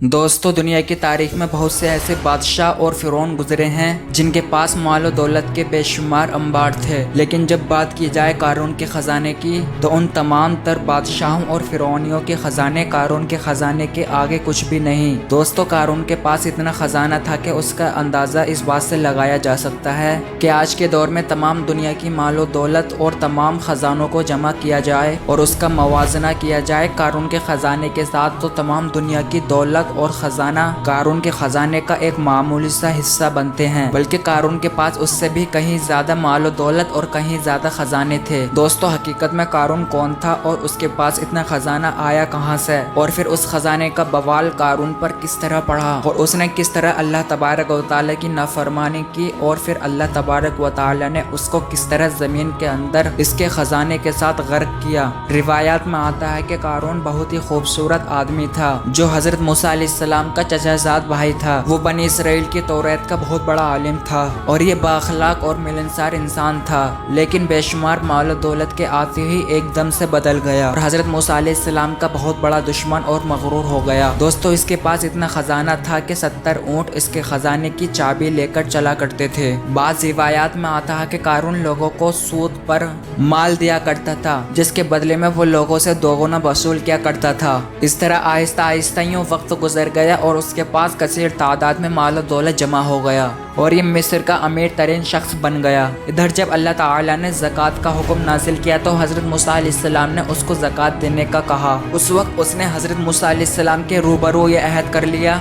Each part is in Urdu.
دوستو دنیا کی تاریخ میں بہت سے ایسے بادشاہ اور فرعون گزرے ہیں جن کے پاس مال و دولت کے بے شمار انبار تھے، لیکن جب بات کی جائے قارون کے خزانے کی تو ان تمام تر بادشاہوں اور فرعونیوں کے خزانے قارون کے خزانے کے آگے کچھ بھی نہیں۔ دوستو قارون کے پاس اتنا خزانہ تھا کہ اس کا اندازہ اس بات سے لگایا جا سکتا ہے کہ آج کے دور میں تمام دنیا کی مال و دولت اور تمام خزانوں کو جمع کیا جائے اور اس کا موازنہ کیا جائے قارون کے خزانے کے ساتھ، تو تمام دنیا کی دولت اور خزانہ قارون کے خزانے کا ایک معمولی سا حصہ بنتے ہیں، بلکہ قارون کے پاس اس سے بھی کہیں زیادہ مال و دولت اور کہیں زیادہ خزانے تھے۔ دوستو حقیقت میں قارون کون تھا اور اس کے پاس اتنا خزانہ آیا کہاں سے، اور پھر اس خزانے کا بوال قارون پر کس طرح پڑا، اور اس نے کس طرح اللہ تبارک و تعالی کی نافرمانی کی، اور پھر اللہ تبارک و تعالی نے اس کو کس طرح زمین کے اندر اس کے خزانے کے ساتھ غرق کیا۔ روایات میں آتا ہے کہ قارون بہت ہی خوبصورت آدمی تھا جو حضرت موسیٰ علیہ السلام کا چچا زاد بھائی تھا۔ وہ بنی اسرائیل کی توریت کا بہت بڑا عالم تھا اور یہ بااخلاق اور ملنسار انسان تھا، لیکن بے شمار مال و دولت کے آتے ہی ایک دم سے بدل گیا اور حضرت موسیٰ علیہ السلام کا بہت بڑا دشمن اور مغرور ہو گیا۔ دوستو اس کے پاس اتنا خزانہ تھا کہ 70 اونٹ اس کے خزانے کی چابی لے کر چلا کرتے تھے۔ بعض روایات میں آتا ہے کہ قارون لوگوں کو سود پر مال دیا کرتا تھا، جس کے بدلے میں وہ لوگوں سے دوگنا وصول کیا کرتا تھا۔ اس طرح آہستہ آہستہ یوں وقت گزر گیا اور اس کے پاس کثیر تعداد میں مال و دولت جمع ہو گیا اور یہ مصر کا امیر ترین شخص بن گیا۔ ادھر جب اللہ تعالی نے زکوٰۃ کا حکم نازل کیا تو حضرت موسیٰ علیہ السلام نے اس کو زکوٰۃ دینے کا کہا۔ اس وقت اس نے حضرت موسیٰ علیہ السلام کے روبرو یہ عہد کر لیا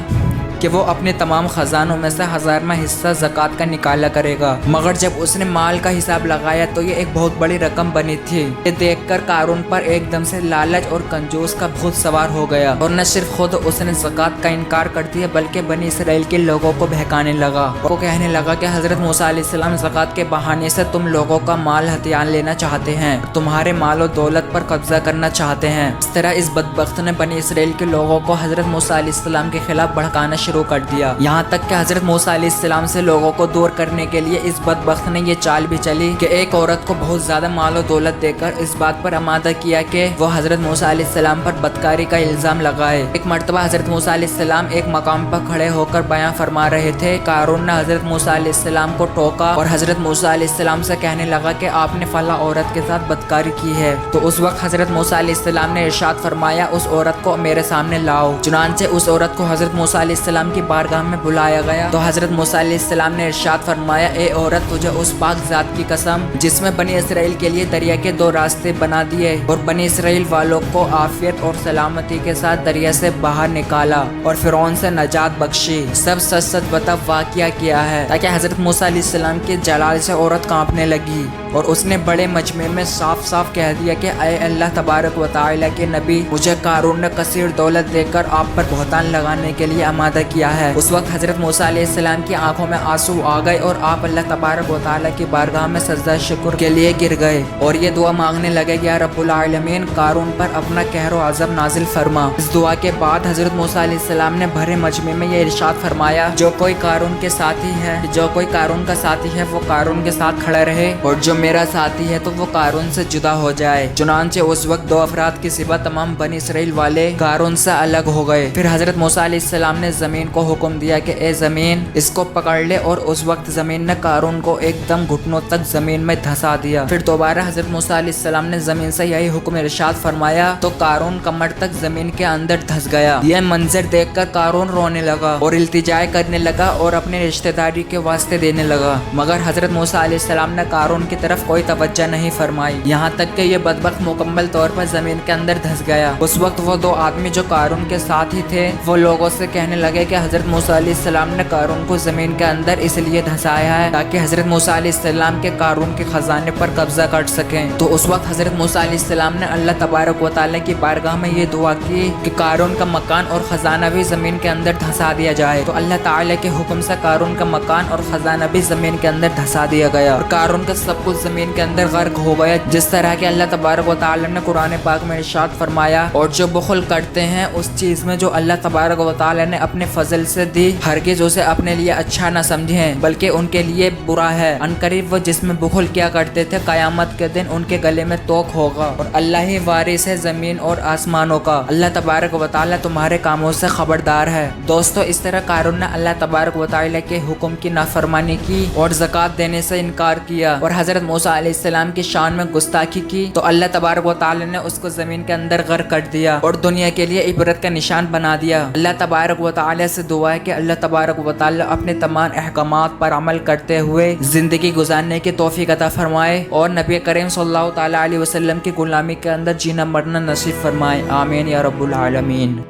کہ وہ اپنے تمام خزانوں میں سے 1000واں حصہ زکوٰۃ کا نکالا کرے گا، مگر جب اس نے مال کا حساب لگایا تو یہ ایک بہت بڑی رقم بنی تھی۔ یہ دیکھ کر قارون پر ایک دم سے لالچ اور کنجوس کا بھوت سوار ہو گیا اور نہ صرف خود اس نے زکوٰۃ کا انکار کر دیا بلکہ بنی اسرائیل کے لوگوں کو بہکانے لگا۔ وہ کہنے لگا کہ حضرت موسیٰ علیہ السلام زکوٰۃ کے بہانے سے تم لوگوں کا مال ہتھیان لینا چاہتے ہیں، تمہارے مال و دولت پر قبضہ کرنا چاہتے ہیں۔ اس طرح اس بدبخت نے بنی اسرائیل کے لوگوں کو حضرت موسیٰ علیہ السلام کے خلاف بھڑکانا شروع کر دیا، یہاں تک کہ حضرت موسیٰ علیہ السلام سے لوگوں کو دور کرنے کے لیے اس بدبخت نے یہ چال بھی چلی کہ ایک عورت کو بہت زیادہ مال و دولت دے کر اس بات پر آمادہ کیا کہ وہ حضرت موسیٰ علیہ السلام پر بدکاری کا الزام لگائے۔ ایک مرتبہ حضرت موسیٰ علیہ السلام ایک مقام پر کھڑے ہو کر بیان فرما رہے تھے۔ قارون نے حضرت موسیٰ علیہ السلام کو ٹوکا اور حضرت موسیٰ علیہ السلام سے کہنے لگا کہ آپ نے فلاں عورت کے ساتھ بدکاری کی ہے۔ تو اس وقت حضرت موسیٰ علیہ السلام نے ارشاد فرمایا اس عورت کو میرے سامنے لاؤ۔ چنانچہ اس عورت کو حضرت موسیٰ علیہ السلام کی بارگاہ میں بلایا گیا تو حضرت موسیٰ علیہ السلام نے ارشاد فرمایا اے عورت، تجھے اس پاک ذات کی قسم جس میں بنی اسرائیل کے لیے دریا کے 2 راستے بنا دیے اور بنی اسرائیل والوں کو عافیت اور سلامتی کے ساتھ دریا سے باہر نکالا اور فرعون سے نجات بخشی، سب سچ سچ بتا واقعہ کیا ہے، تاکہ حضرت موسیٰ علیہ السلام کے جلال سے عورت کانپنے لگی اور اس نے بڑے مجمع میں صاف صاف کہہ دیا کہ اے اللہ تبارک و تعالی کے نبی، مجھے قارون نے کثیر دولت دے کر آپ پر بہتان لگانے کے لیے آمادہ کیا ہے۔ اس وقت حضرت موسیٰ علیہ السلام کی آنکھوں میں آنسو آ گئے اور آپ اللہ تبارک و تعالی کی بارگاہ میں سجدہ شکر کے لیے گر گئے اور یہ دعا مانگنے لگے یا رب العالمین قارون پر اپنا قہر و عذاب نازل فرما۔ اس دعا کے بعد حضرت موسیٰ علیہ السلام نے بھرے مجمع میں یہ ارشاد فرمایا جو کوئی قارون کے ساتھی ہے، جو کوئی قارون کا ساتھی ہے وہ قارون کے ساتھ کھڑا رہے اور جو میرا ساتھی ہے تو وہ قارون سے جدا ہو جائے۔ چنانچہ اس وقت 2 افراد کی سوا تمام بنی اسرائیل والے قارون سے الگ ہو گئے۔ پھر حضرت موسیٰ علیہ السلام نے زمین کو حکم دیا کہ اے زمین اس کو پکڑ لے، اور اس وقت زمین نے قارون کو ایک دم گھٹنوں تک زمین میں دھسا دیا۔ پھر دوبارہ حضرت موسیٰ علیہ السلام نے زمین سے یہی حکم ارشاد فرمایا تو قارون کمر تک زمین کے اندر دھس گیا۔ یہ منظر دیکھ کر قارون رونے لگا اور التجا کرنے لگا اور اپنے رشتہ داری کے واسطے دینے لگا، مگر حضرت موسیٰ علیہ السلام نے قارون کی طرف کوئی توجہ نہیں فرمائی، یہاں تک کہ یہ بدبخت مکمل طور پر زمین کے اندر دھس گیا۔ اس وقت وہ 2 آدمی جو قارون کے ساتھ ہی تھے وہ لوگوں سے کہنے لگے کہ حضرت موسیٰ علیہ السلام نے قارون کو زمین کے اندر اس لیے دھسایا ہے تاکہ حضرت موسیٰ علیہ السلام کے قارون کے خزانے پر قبضہ کر سکیں۔ تو اس وقت حضرت موسیٰ علیہ السلام نے اللہ تبارک و تعالی کی بارگاہ میں یہ دعا کی کہ قارون کا مکان اور خزانہ بھی زمین کے اندر دھسا دیا جائے۔ تو اللہ تعالی کے حکم سے قارون کا مکان اور خزانہ بھی زمین کے اندر دھسا دیا گیا اور قارون کا سب کچھ زمین کے اندر غرق ہو گیا، جس طرح کہ اللہ تبارک و تعالی نے قرآن پاک میں ارشاد فرمایا، اور جو بخل کرتے ہیں اس چیز میں جو اللہ تبارک و تعالی نے اپنے فضل سے دی، ہرگز اسے اپنے لیے اچھا نہ سمجھیں بلکہ ان کے لیے برا ہے۔ عنقریب وہ جس میں بخل کیا کرتے تھے قیامت کے دن ان کے گلے میں توق ہوگا، اور اللہ ہی وارث ہے زمین اور آسمانوں کا۔ اللہ تبارک و تعالی تمہارے کاموں سے خبردار ہے۔ دوستو، اس طرح قارون نے اللہ تبارک و تعالی کے حکم کی نافرمانی کی اور زکوٰۃ دینے سے انکار کیا اور حضرت موسیٰ علیہ السلام کی شان میں گستاخی کی، تو اللہ تبارک و تعالی نے اس کو زمین کے اندر غرق کر دیا اور دنیا کے لیے عبرت کا نشان بنا دیا۔ اللہ تبارک و تعالی سے دعا ہے کہ اللہ تبارک و تعالی اپنے تمام احکامات پر عمل کرتے ہوئے زندگی گزارنے کی توفیق عطا فرمائے اور نبی کریم صلی اللہ تعالی علیہ وسلم کی غلامی کے اندر جینا مرنا نصیب فرمائے۔ آمین یا رب العالمین۔